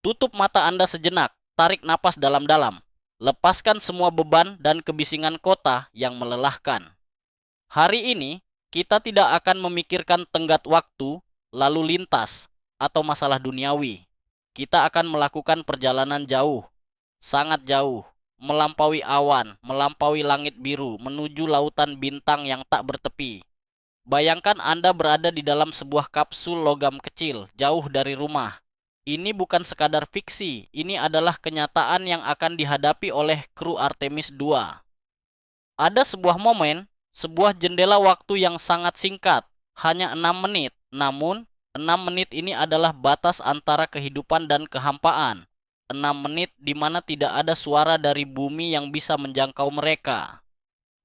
Tutup mata Anda sejenak, tarik napas dalam-dalam. Lepaskan semua beban dan kebisingan kota yang melelahkan. Hari ini, kita tidak akan memikirkan tenggat waktu, lalu lintas, atau masalah duniawi. Kita akan melakukan perjalanan jauh, sangat jauh, melampaui awan, melampaui langit biru, menuju lautan bintang yang tak bertepi. Bayangkan Anda berada di dalam sebuah kapsul logam kecil, jauh dari rumah. Ini bukan sekadar fiksi, ini adalah kenyataan yang akan dihadapi oleh kru Artemis 2. Ada sebuah momen, sebuah jendela waktu yang sangat singkat, hanya 6 menit. Namun, 6 menit ini adalah batas antara kehidupan dan kehampaan. 6 menit di mana tidak ada suara dari bumi yang bisa menjangkau mereka.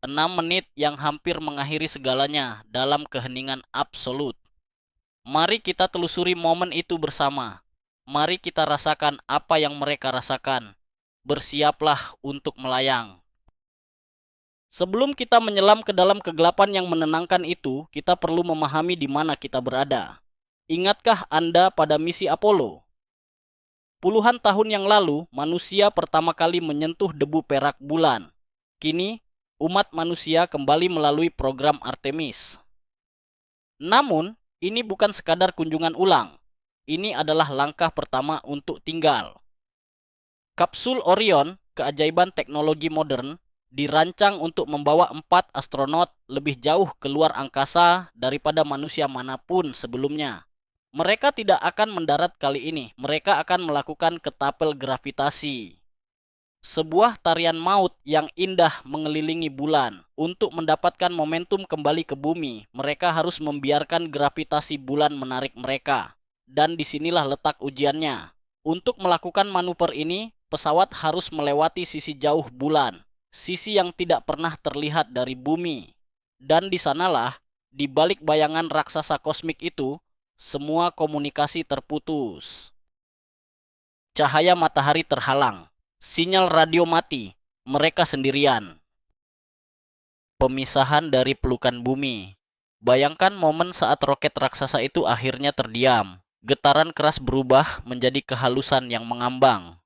6 menit yang hampir mengakhiri segalanya dalam keheningan absolut. Mari kita telusuri momen itu bersama. Mari kita rasakan apa yang mereka rasakan. Bersiaplah untuk melayang. Sebelum kita menyelam ke dalam kegelapan yang menenangkan itu, kita perlu memahami di mana kita berada. Ingatkah Anda pada misi Apollo? Puluhan tahun yang lalu, manusia pertama kali menyentuh debu perak bulan. Kini, umat manusia kembali melalui program Artemis. Namun, ini bukan sekadar kunjungan ulang. Ini adalah langkah pertama untuk tinggal. Kapsul Orion, keajaiban teknologi modern, dirancang untuk membawa 4 astronot lebih jauh keluar angkasa daripada manusia manapun sebelumnya. Mereka tidak akan mendarat kali ini. Mereka akan melakukan ketapel gravitasi. Sebuah tarian maut yang indah mengelilingi bulan. Untuk mendapatkan momentum kembali ke bumi, mereka harus membiarkan gravitasi bulan menarik mereka. Dan disinilah letak ujiannya. Untuk melakukan manuver ini, pesawat harus melewati sisi jauh bulan. Sisi yang tidak pernah terlihat dari bumi. Dan di sanalah, di balik bayangan raksasa kosmik itu, semua komunikasi terputus. Cahaya matahari terhalang. Sinyal radio mati, mereka sendirian. Pemisahan dari pelukan bumi. Bayangkan momen saat roket raksasa itu akhirnya terdiam. Getaran keras berubah menjadi kehalusan yang mengambang.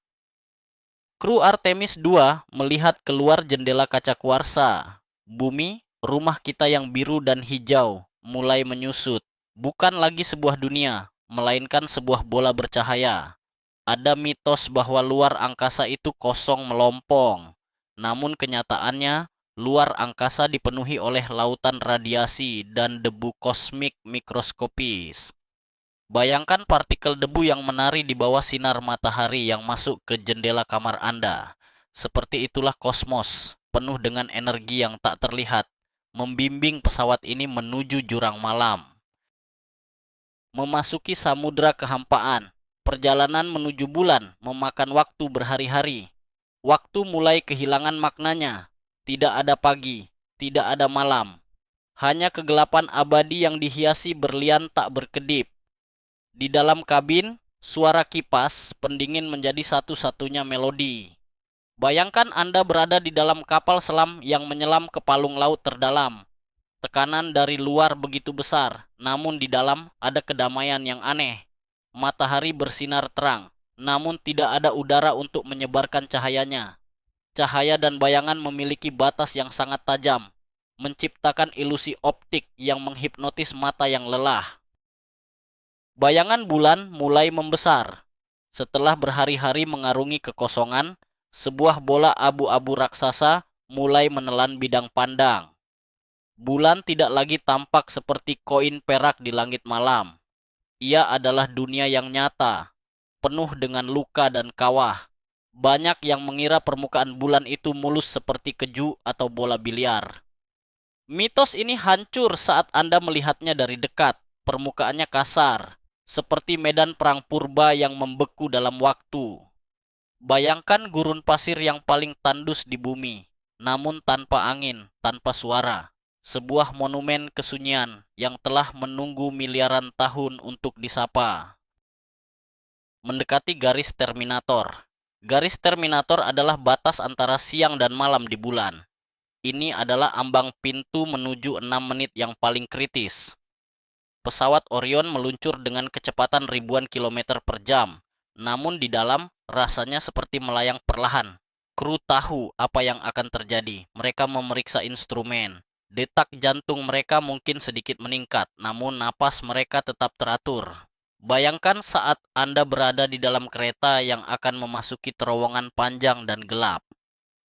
Kru Artemis 2 melihat keluar jendela kaca kuarsa. Bumi, rumah kita yang biru dan hijau, mulai menyusut. Bukan lagi sebuah dunia, melainkan sebuah bola bercahaya. Ada mitos bahwa luar angkasa itu kosong melompong. Namun kenyataannya, luar angkasa dipenuhi oleh lautan radiasi dan debu kosmik mikroskopis. Bayangkan partikel debu yang menari di bawah sinar matahari yang masuk ke jendela kamar Anda. Seperti itulah kosmos, penuh dengan energi yang tak terlihat, membimbing pesawat ini menuju jurang malam. Memasuki samudra kehampaan. Perjalanan menuju bulan memakan waktu berhari-hari. Waktu mulai kehilangan maknanya. Tidak ada pagi, tidak ada malam. Hanya kegelapan abadi yang dihiasi berlian tak berkedip. Di dalam kabin, suara kipas pendingin menjadi satu-satunya melodi. Bayangkan Anda berada di dalam kapal selam yang menyelam ke palung laut terdalam. Tekanan dari luar begitu besar, namun di dalam ada kedamaian yang aneh. Matahari bersinar terang, namun tidak ada udara untuk menyebarkan cahayanya. Cahaya dan bayangan memiliki batas yang sangat tajam, menciptakan ilusi optik yang menghipnotis mata yang lelah. Bayangan bulan mulai membesar. Setelah berhari-hari mengarungi kekosongan, sebuah bola abu-abu raksasa mulai menelan bidang pandang. Bulan tidak lagi tampak seperti koin perak di langit malam. Ia adalah dunia yang nyata, penuh dengan luka dan kawah. Banyak yang mengira permukaan bulan itu mulus seperti keju atau bola biliar. Mitos ini hancur saat Anda melihatnya dari dekat. Permukaannya kasar, seperti medan perang purba yang membeku dalam waktu. Bayangkan gurun pasir yang paling tandus di bumi, namun tanpa angin, tanpa suara. Sebuah monumen kesunyian yang telah menunggu miliaran tahun untuk disapa. Mendekati garis terminator. Garis terminator adalah batas antara siang dan malam di bulan. Ini adalah ambang pintu menuju 6 menit yang paling kritis. Pesawat Orion meluncur dengan kecepatan ribuan kilometer per jam, Namun di dalam rasanya seperti melayang perlahan. Kru tahu apa yang akan terjadi. Mereka memeriksa instrumen. Detak jantung mereka mungkin sedikit meningkat, namun napas mereka tetap teratur. Bayangkan saat Anda berada di dalam kereta yang akan memasuki terowongan panjang dan gelap.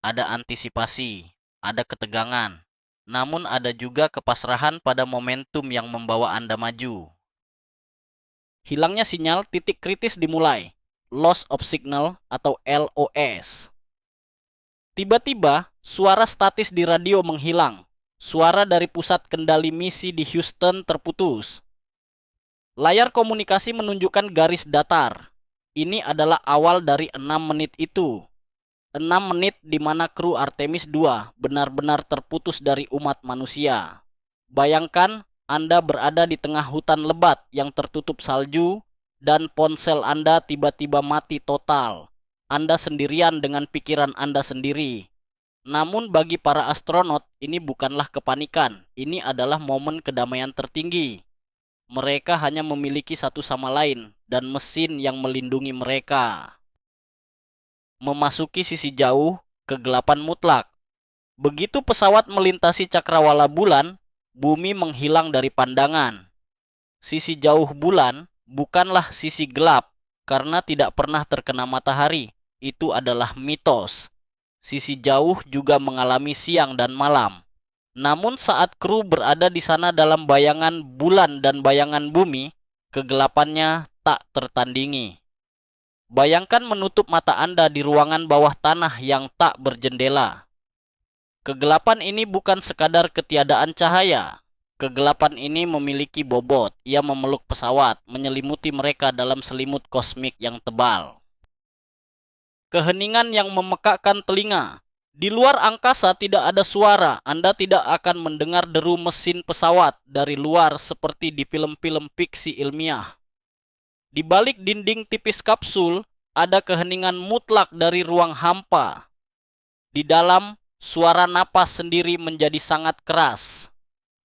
Ada antisipasi, ada ketegangan, namun ada juga kepasrahan pada momentum yang membawa Anda maju. Hilangnya sinyal, titik kritis dimulai. Loss of signal atau LOS. Tiba-tiba, suara statis di radio menghilang. Suara dari pusat kendali misi di Houston terputus. Layar komunikasi menunjukkan garis datar. Ini adalah awal dari 6 menit itu. 6 menit di mana kru Artemis II benar-benar terputus dari umat manusia. Bayangkan Anda berada di tengah hutan lebat yang tertutup salju dan ponsel Anda tiba-tiba mati total. Anda sendirian dengan pikiran Anda sendiri. Namun bagi para astronot, ini bukanlah kepanikan. Ini adalah momen kedamaian tertinggi. Mereka hanya memiliki satu sama lain dan mesin yang melindungi mereka. Memasuki sisi jauh, kegelapan mutlak. Begitu pesawat melintasi cakrawala bulan, bumi menghilang dari pandangan. Sisi jauh bulan bukanlah sisi gelap karena tidak pernah terkena matahari. Itu adalah mitos. Sisi jauh juga mengalami siang dan malam. Namun saat kru berada di sana dalam bayangan bulan dan bayangan bumi, kegelapannya tak tertandingi. Bayangkan menutup mata Anda di ruangan bawah tanah yang tak berjendela. Kegelapan ini bukan sekadar ketiadaan cahaya. Kegelapan ini memiliki bobot. Ia memeluk pesawat, menyelimuti mereka dalam selimut kosmik yang tebal. Keheningan yang memekakkan telinga. Di luar angkasa tidak ada suara. Anda tidak akan mendengar deru mesin pesawat dari luar seperti di film-film fiksi ilmiah. Di balik dinding tipis kapsul, ada keheningan mutlak dari ruang hampa. Di dalam, suara napas sendiri menjadi sangat keras.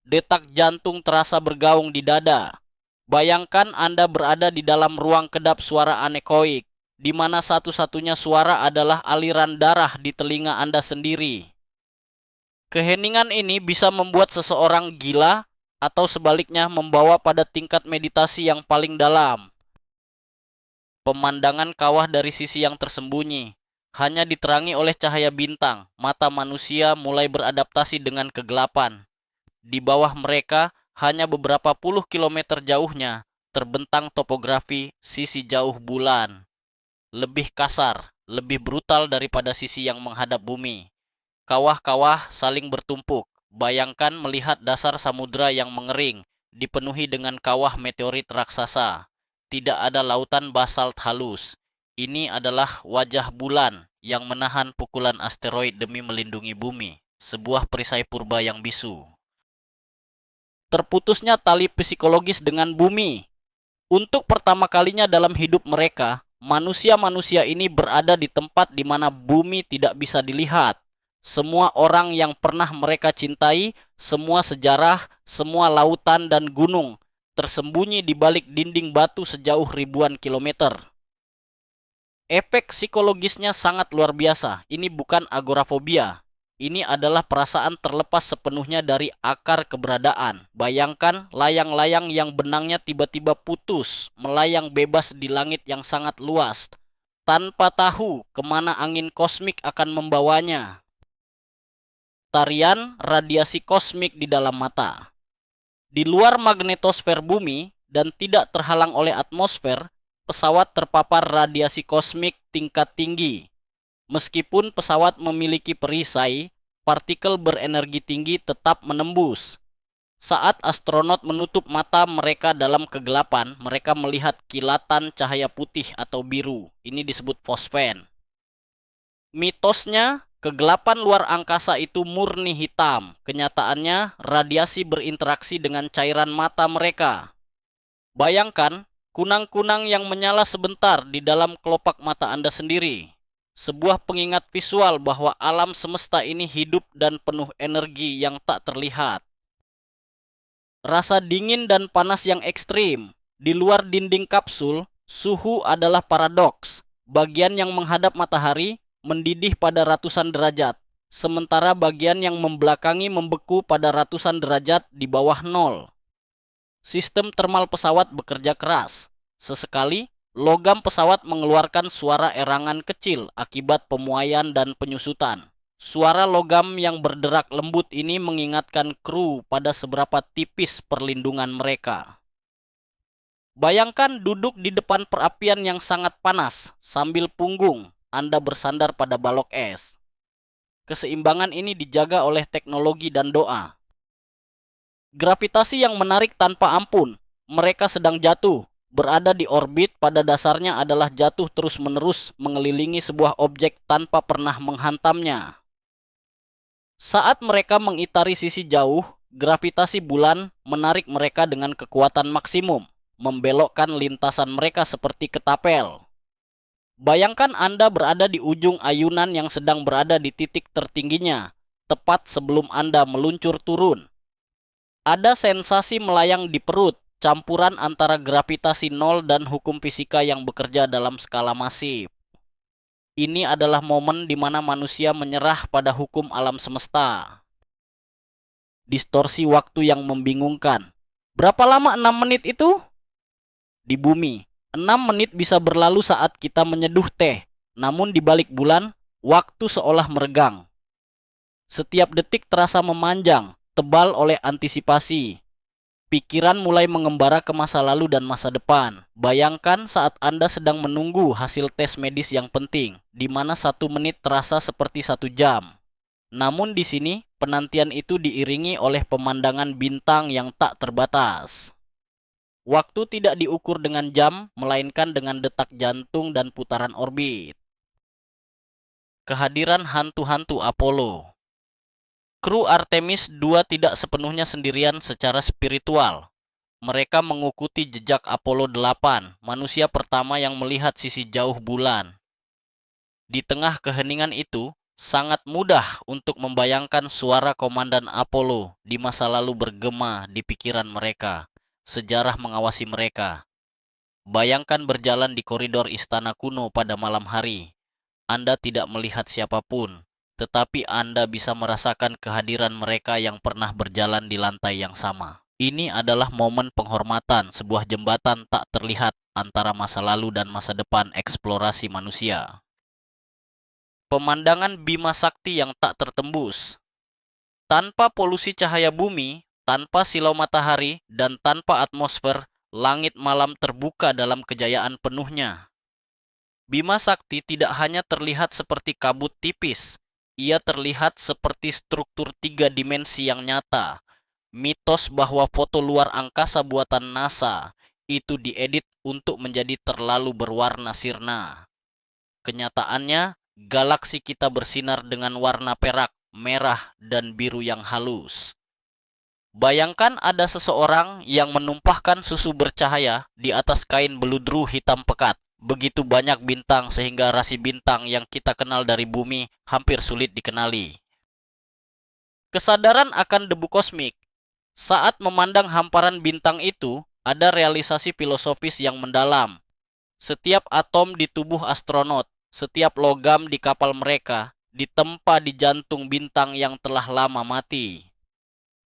Detak jantung terasa bergaung di dada. Bayangkan Anda berada di dalam ruang kedap suara anekoik, di mana satu-satunya suara adalah aliran darah di telinga Anda sendiri. Keheningan ini bisa membuat seseorang gila atau sebaliknya membawa pada tingkat meditasi yang paling dalam. Pemandangan kawah dari sisi yang tersembunyi hanya diterangi oleh cahaya bintang. Mata manusia mulai beradaptasi dengan kegelapan. Di bawah mereka, hanya beberapa puluh kilometer jauhnya, terbentang topografi sisi jauh bulan. Lebih kasar, lebih brutal daripada sisi yang menghadap bumi. Kawah-kawah saling bertumpuk. Bayangkan melihat dasar samudra yang mengering, dipenuhi dengan kawah meteorit raksasa. Tidak ada lautan basalt halus. Ini adalah wajah bulan yang menahan pukulan asteroid demi melindungi bumi. Sebuah perisai purba yang bisu. Terputusnya tali psikologis dengan bumi. Untuk pertama kalinya dalam hidup mereka, manusia-manusia ini berada di tempat di mana bumi tidak bisa dilihat. Semua orang yang pernah mereka cintai, semua sejarah, semua lautan dan gunung, tersembunyi di balik dinding batu sejauh ribuan kilometer. Efek psikologisnya sangat luar biasa. Ini bukan agorafobia. Ini adalah perasaan terlepas sepenuhnya dari akar keberadaan. Bayangkan layang-layang yang benangnya tiba-tiba putus, melayang bebas di langit yang sangat luas, tanpa tahu kemana angin kosmik akan membawanya. Tarian radiasi kosmik di dalam mata. Di luar magnetosfer bumi dan tidak terhalang oleh atmosfer, pesawat terpapar radiasi kosmik tingkat tinggi. Meskipun pesawat memiliki perisai, partikel berenergi tinggi tetap menembus. Saat astronot menutup mata mereka dalam kegelapan, mereka melihat kilatan cahaya putih atau biru. Ini disebut fosfen. Mitosnya, kegelapan luar angkasa itu murni hitam. Kenyataannya, radiasi berinteraksi dengan cairan mata mereka. Bayangkan, kunang-kunang yang menyala sebentar di dalam kelopak mata Anda sendiri. Sebuah pengingat visual bahwa alam semesta ini hidup dan penuh energi yang tak terlihat. Rasa dingin dan panas yang ekstrim. Di luar dinding kapsul, Suhu adalah paradoks. Bagian yang menghadap matahari mendidih pada ratusan derajat, sementara bagian yang membelakangi membeku pada ratusan derajat di bawah nol. Sistem termal pesawat bekerja keras. Sesekali, logam pesawat mengeluarkan suara erangan kecil akibat pemuaian dan penyusutan. Suara logam yang berderak lembut ini mengingatkan kru pada seberapa tipis perlindungan mereka. Bayangkan duduk di depan perapian yang sangat panas, sambil punggung Anda bersandar pada balok es. Keseimbangan ini dijaga oleh teknologi dan doa. Gravitasi yang menarik tanpa ampun. Mereka sedang jatuh, berada di orbit, pada dasarnya adalah jatuh terus-menerus mengelilingi sebuah objek tanpa pernah menghantamnya. Saat mereka mengitari sisi jauh, gravitasi bulan menarik mereka dengan kekuatan maksimum, membelokkan lintasan mereka seperti ketapel. Bayangkan Anda berada di ujung ayunan yang sedang berada di titik tertingginya, tepat sebelum Anda meluncur turun. Ada sensasi melayang di perut, campuran antara gravitasi nol dan hukum fisika yang bekerja dalam skala masif. Ini adalah momen di mana manusia menyerah pada hukum alam semesta. Distorsi waktu yang membingungkan. Berapa lama 6 menit itu? Di bumi, 6 menit bisa berlalu saat kita menyeduh teh, namun di balik bulan, waktu seolah meregang. Setiap detik terasa memanjang, tebal oleh antisipasi. Pikiran mulai mengembara ke masa lalu dan masa depan. Bayangkan saat Anda sedang menunggu hasil tes medis yang penting, di mana 1 menit terasa seperti 1 jam. Namun di sini, penantian itu diiringi oleh pemandangan bintang yang tak terbatas. Waktu tidak diukur dengan jam, melainkan dengan detak jantung dan putaran orbit. Kehadiran hantu-hantu Apollo. Kru Artemis II tidak sepenuhnya sendirian secara spiritual. Mereka mengikuti jejak Apollo 8, manusia pertama yang melihat sisi jauh bulan. Di tengah keheningan itu, sangat mudah untuk membayangkan suara komandan Apollo di masa lalu bergema di pikiran mereka. Sejarah mengawasi mereka. Bayangkan berjalan di koridor istana kuno pada malam hari. Anda tidak melihat siapapun, tetapi Anda bisa merasakan kehadiran mereka yang pernah berjalan di lantai yang sama. Ini adalah momen penghormatan, sebuah jembatan tak terlihat antara masa lalu dan masa depan eksplorasi manusia. Pemandangan Bima Sakti yang tak tertembus. Tanpa polusi cahaya bumi, tanpa silau matahari, dan tanpa atmosfer, langit malam terbuka dalam kejayaan penuhnya. Bima Sakti tidak hanya terlihat seperti kabut tipis, ia terlihat seperti struktur 3 dimensi yang nyata. Mitos bahwa foto luar angkasa buatan NASA itu diedit untuk menjadi terlalu berwarna sirna. Kenyataannya, galaksi kita bersinar dengan warna perak, merah, dan biru yang halus. Bayangkan ada seseorang yang menumpahkan susu bercahaya di atas kain beludru hitam pekat. Begitu banyak bintang sehingga rasi bintang yang kita kenal dari bumi hampir sulit dikenali. Kesadaran akan debu kosmik. Saat memandang hamparan bintang itu, ada realisasi filosofis yang mendalam. Setiap atom di tubuh astronot, setiap logam di kapal mereka, ditempa di jantung bintang yang telah lama mati.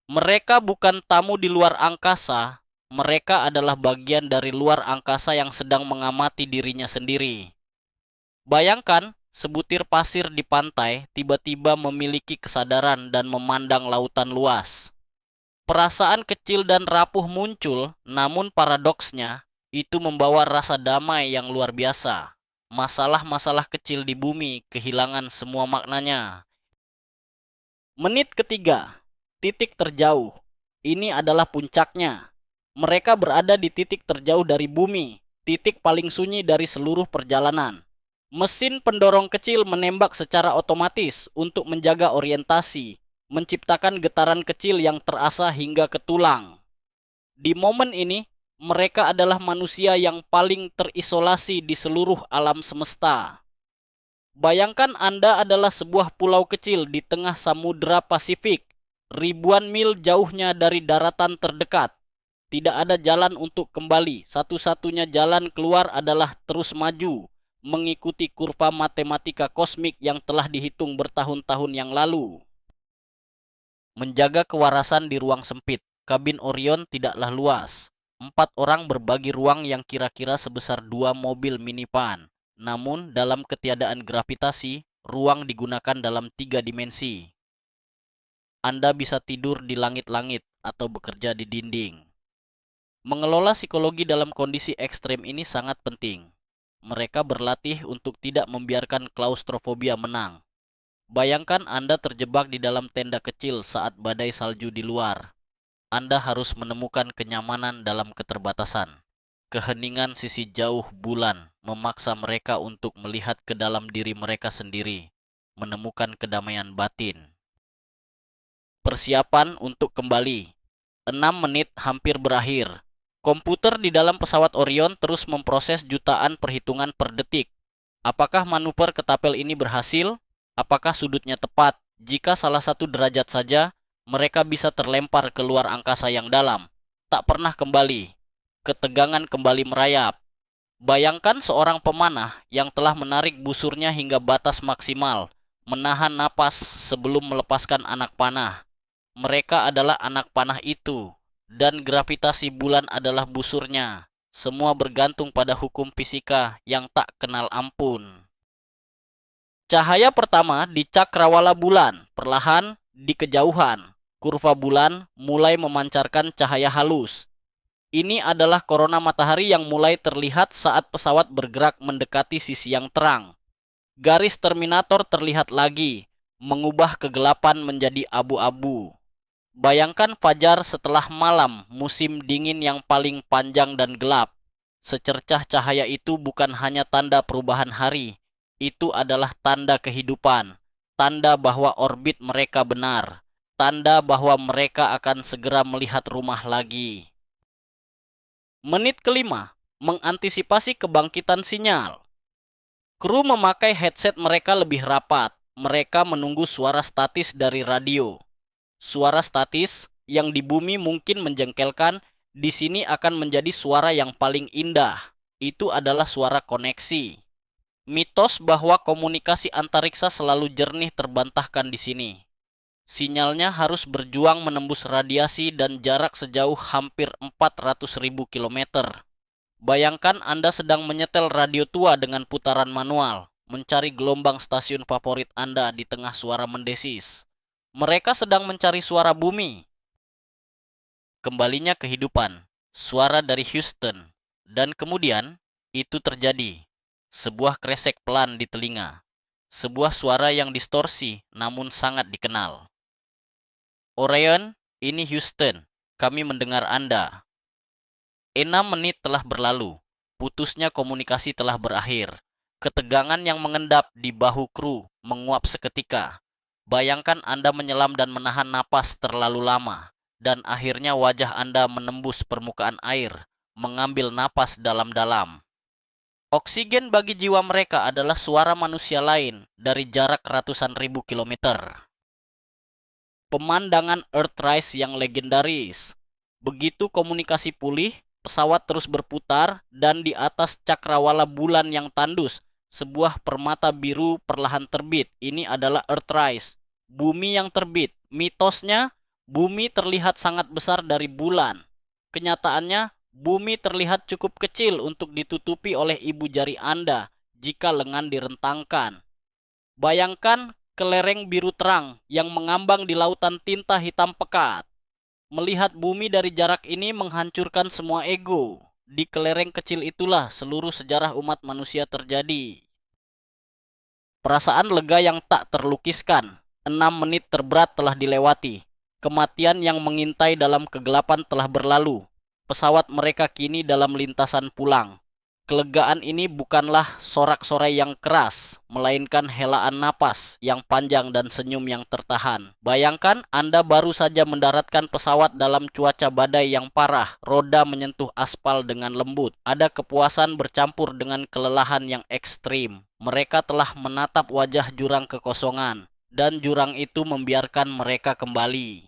Mereka bukan tamu di luar angkasa, mereka adalah bagian dari luar angkasa yang sedang mengamati dirinya sendiri. Bayangkan, sebutir pasir di pantai tiba-tiba memiliki kesadaran dan memandang lautan luas. Perasaan kecil dan rapuh muncul, namun paradoksnya, itu membawa rasa damai yang luar biasa. Masalah-masalah kecil di bumi kehilangan semua maknanya. Menit ketiga. Titik terjauh. Ini adalah puncaknya. Mereka berada di titik terjauh dari bumi, titik paling sunyi dari seluruh perjalanan. Mesin pendorong kecil menembak secara otomatis untuk menjaga orientasi, menciptakan getaran kecil yang terasa hingga ke tulang. Di momen ini, mereka adalah manusia yang paling terisolasi di seluruh alam semesta. Bayangkan Anda adalah sebuah pulau kecil di tengah Samudra Pasifik, ribuan mil jauhnya dari daratan terdekat. Tidak ada jalan untuk kembali. Satu-satunya jalan keluar adalah terus maju, mengikuti kurva matematika kosmik yang telah dihitung bertahun-tahun yang lalu. Menjaga kewarasan di ruang sempit. Kabin Orion tidaklah luas. 4 orang berbagi ruang yang kira-kira sebesar 2 mobil minivan. Namun, dalam ketiadaan gravitasi, ruang digunakan dalam 3 dimensi. Anda bisa tidur di langit-langit atau bekerja di dinding. Mengelola psikologi dalam kondisi ekstrem ini sangat penting. Mereka berlatih untuk tidak membiarkan klaustrofobia menang. Bayangkan Anda terjebak di dalam tenda kecil saat badai salju di luar. Anda harus menemukan kenyamanan dalam keterbatasan. Keheningan sisi jauh bulan memaksa mereka untuk melihat ke dalam diri mereka sendiri, menemukan kedamaian batin. Persiapan untuk kembali. 6 menit hampir berakhir. Komputer di dalam pesawat Orion terus memproses jutaan perhitungan per detik. Apakah manuver ketapel ini berhasil? Apakah sudutnya tepat? Jika salah satu derajat saja, mereka bisa terlempar ke luar angkasa yang dalam. Tak pernah kembali. Ketegangan kembali merayap. Bayangkan seorang pemanah yang telah menarik busurnya hingga batas maksimal, menahan napas sebelum melepaskan anak panah. Mereka adalah anak panah itu, dan gravitasi bulan adalah busurnya. Semua bergantung pada hukum fisika yang tak kenal ampun. Cahaya pertama di cakrawala bulan, perlahan di kejauhan. Kurva bulan mulai memancarkan cahaya halus. Ini adalah korona matahari yang mulai terlihat saat pesawat bergerak mendekati sisi yang terang. Garis terminator terlihat lagi, mengubah kegelapan menjadi abu-abu. Bayangkan fajar setelah malam musim dingin yang paling panjang dan gelap. Secercah cahaya itu bukan hanya tanda perubahan hari, itu adalah tanda kehidupan, tanda bahwa orbit mereka benar, tanda bahwa mereka akan segera melihat rumah lagi. Menit kelima, mengantisipasi kebangkitan sinyal. Kru memakai headset mereka lebih rapat. Mereka menunggu suara statis dari radio. Suara statis yang di bumi mungkin menjengkelkan, di sini akan menjadi suara yang paling indah. Itu adalah suara koneksi. Mitos bahwa komunikasi antariksa selalu jernih terbantahkan di sini. Sinyalnya harus berjuang menembus radiasi dan jarak sejauh hampir 400.000 kilometer. Bayangkan Anda sedang menyetel radio tua dengan putaran manual, mencari gelombang stasiun favorit Anda di tengah suara mendesis. Mereka sedang mencari suara bumi. Kembalinya kehidupan, suara dari Houston. Dan kemudian, itu terjadi. Sebuah kresek pelan di telinga. Sebuah suara yang distorsi, namun sangat dikenal. Orion, ini Houston. Kami mendengar Anda. 6 menit telah berlalu. Putusnya komunikasi telah berakhir. Ketegangan yang mengendap di bahu kru menguap seketika. Bayangkan Anda menyelam dan menahan napas terlalu lama, dan akhirnya wajah Anda menembus permukaan air, mengambil napas dalam-dalam. Oksigen bagi jiwa mereka adalah suara manusia lain dari jarak ratusan ribu kilometer. Pemandangan Earthrise yang legendaris. Begitu komunikasi pulih, pesawat terus berputar, dan di atas cakrawala bulan yang tandus, sebuah permata biru perlahan terbit. Ini adalah Earthrise. Bumi yang terbit. Mitosnya, bumi terlihat sangat besar dari bulan. Kenyataannya, bumi terlihat cukup kecil untuk ditutupi oleh ibu jari Anda jika lengan direntangkan. Bayangkan kelereng biru terang yang mengambang di lautan tinta hitam pekat. Melihat bumi dari jarak ini menghancurkan semua ego. Di kelereng kecil itulah seluruh sejarah umat manusia terjadi. Perasaan lega yang tak terlukiskan. 6 menit terberat telah dilewati. Kematian yang mengintai dalam kegelapan telah berlalu. Pesawat mereka kini dalam lintasan pulang. Kelegaan ini bukanlah sorak-sorai yang keras, melainkan helaan napas yang panjang dan senyum yang tertahan. Bayangkan Anda baru saja mendaratkan pesawat dalam cuaca badai yang parah, roda menyentuh aspal dengan lembut. Ada kepuasan bercampur dengan kelelahan yang ekstrim. Mereka telah menatap wajah jurang kekosongan, dan jurang itu membiarkan mereka kembali.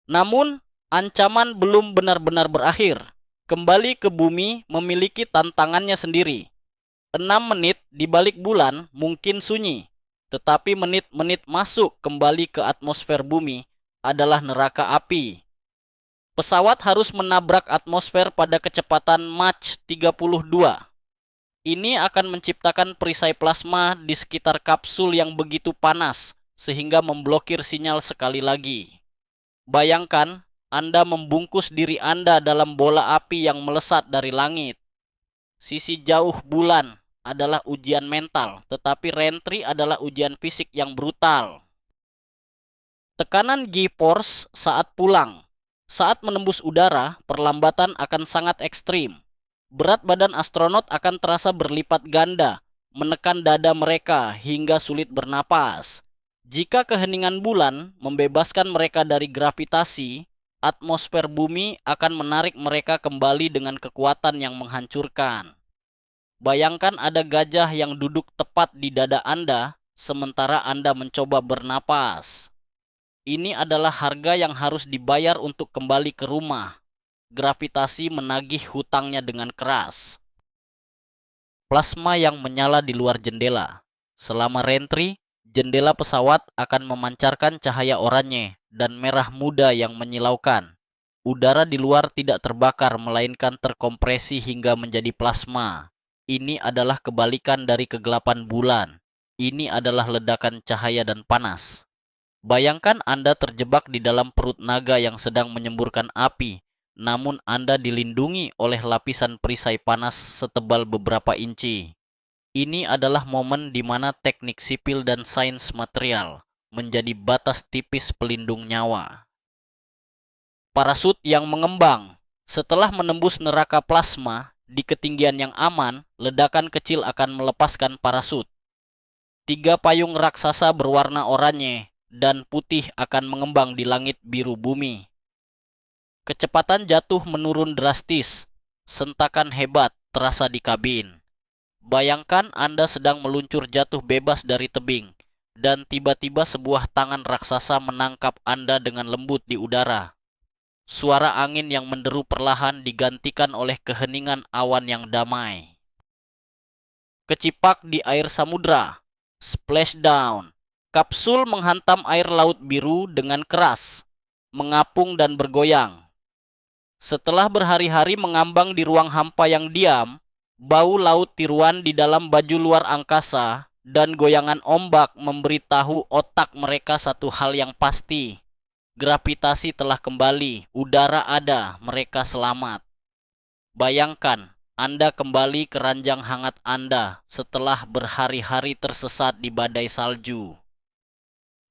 Namun, Ancaman belum benar-benar berakhir. Kembali ke bumi memiliki tantangannya sendiri. 6 menit di balik bulan mungkin sunyi, tetapi menit-menit masuk kembali ke atmosfer bumi adalah neraka api. Pesawat harus menabrak atmosfer pada kecepatan Mach 32. Ini akan menciptakan perisai plasma di sekitar kapsul yang begitu panas sehingga memblokir sinyal sekali lagi. Bayangkan Anda membungkus diri Anda dalam bola api yang melesat dari langit. Sisi jauh bulan adalah ujian mental, tetapi reentry adalah ujian fisik yang brutal. Tekanan G-force saat pulang. Saat menembus udara, perlambatan akan sangat ekstrim. Berat badan astronot akan terasa berlipat ganda, menekan dada mereka hingga sulit bernapas. Jika keheningan bulan membebaskan mereka dari gravitasi, atmosfer bumi akan menarik mereka kembali dengan kekuatan yang menghancurkan. Bayangkan ada gajah yang duduk tepat di dada Anda, sementara Anda mencoba bernapas. Ini adalah harga yang harus dibayar untuk kembali ke rumah. Gravitasi menagih hutangnya dengan keras. Plasma yang menyala di luar jendela. Selama reentry, jendela pesawat akan memancarkan cahaya oranye dan merah muda yang menyilaukan. Udara di luar tidak terbakar melainkan terkompresi hingga menjadi plasma. Ini adalah kebalikan dari kegelapan bulan. Ini adalah ledakan cahaya dan panas. Bayangkan Anda terjebak di dalam perut naga yang sedang menyemburkan api, namun Anda dilindungi oleh lapisan perisai panas setebal beberapa inci. Ini adalah momen di mana teknik sipil dan sains material menjadi batas tipis pelindung nyawa. Parasut yang mengembang. Setelah menembus neraka plasma, di ketinggian yang aman, ledakan kecil akan melepaskan parasut. 3 payung raksasa berwarna oranye dan putih akan mengembang di langit biru bumi. Kecepatan jatuh menurun drastis. Sentakan hebat terasa di kabin. Bayangkan Anda sedang meluncur jatuh bebas dari tebing, dan tiba-tiba sebuah tangan raksasa menangkap Anda dengan lembut di udara. Suara angin yang menderu perlahan digantikan oleh keheningan awan yang damai. Kecipak di air samudra. Splashdown. Kapsul menghantam air laut biru dengan keras, mengapung dan bergoyang. Setelah berhari-hari mengambang di ruang hampa yang diam, bau laut tiruan di dalam baju luar angkasa dan goyangan ombak memberitahu otak mereka satu hal yang pasti. Gravitasi telah kembali, udara ada, mereka selamat. Bayangkan, Anda kembali ke ranjang hangat Anda setelah berhari-hari tersesat di badai salju.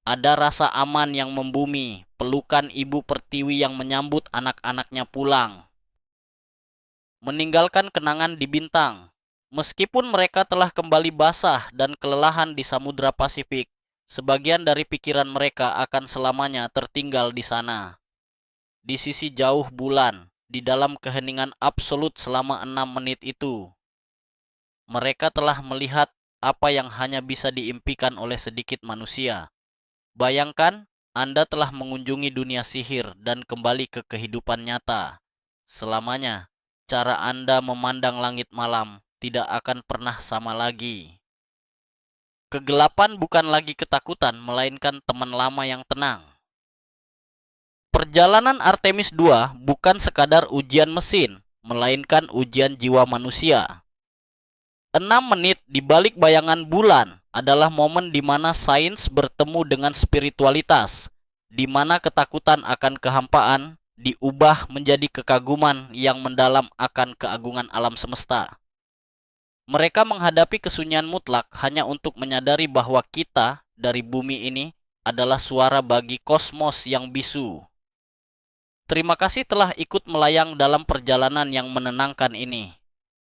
Ada rasa aman yang membumi, pelukan ibu pertiwi yang menyambut anak-anaknya pulang. Meninggalkan kenangan di bintang. Meskipun mereka telah kembali basah dan kelelahan di Samudra Pasifik, sebagian dari pikiran mereka akan selamanya tertinggal di sana. Di sisi jauh bulan, di dalam keheningan absolut selama 6 menit itu, mereka telah melihat apa yang hanya bisa diimpikan oleh sedikit manusia. Bayangkan, Anda telah mengunjungi dunia sihir dan kembali ke kehidupan nyata. Selamanya, cara Anda memandang langit malam tidak akan pernah sama lagi. Kegelapan bukan lagi ketakutan, melainkan teman lama yang tenang. Perjalanan Artemis II bukan sekadar ujian mesin, melainkan ujian jiwa manusia. 6 menit di balik bayangan bulan adalah momen di mana sains bertemu dengan spiritualitas, di mana ketakutan akan kehampaan diubah menjadi kekaguman yang mendalam akan keagungan alam semesta. Mereka menghadapi kesunyian mutlak hanya untuk menyadari bahwa kita dari bumi ini adalah suara bagi kosmos yang bisu. Terima kasih telah ikut melayang dalam perjalanan yang menenangkan ini.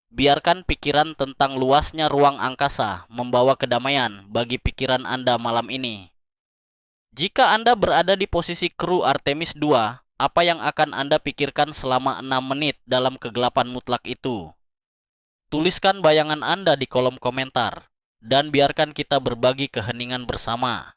Biarkan pikiran tentang luasnya ruang angkasa membawa kedamaian bagi pikiran Anda malam ini. Jika Anda berada di posisi kru Artemis II, apa yang akan Anda pikirkan selama 6 menit dalam kegelapan mutlak itu? Tuliskan bayangan Anda di kolom komentar, dan biarkan kita berbagi keheningan bersama.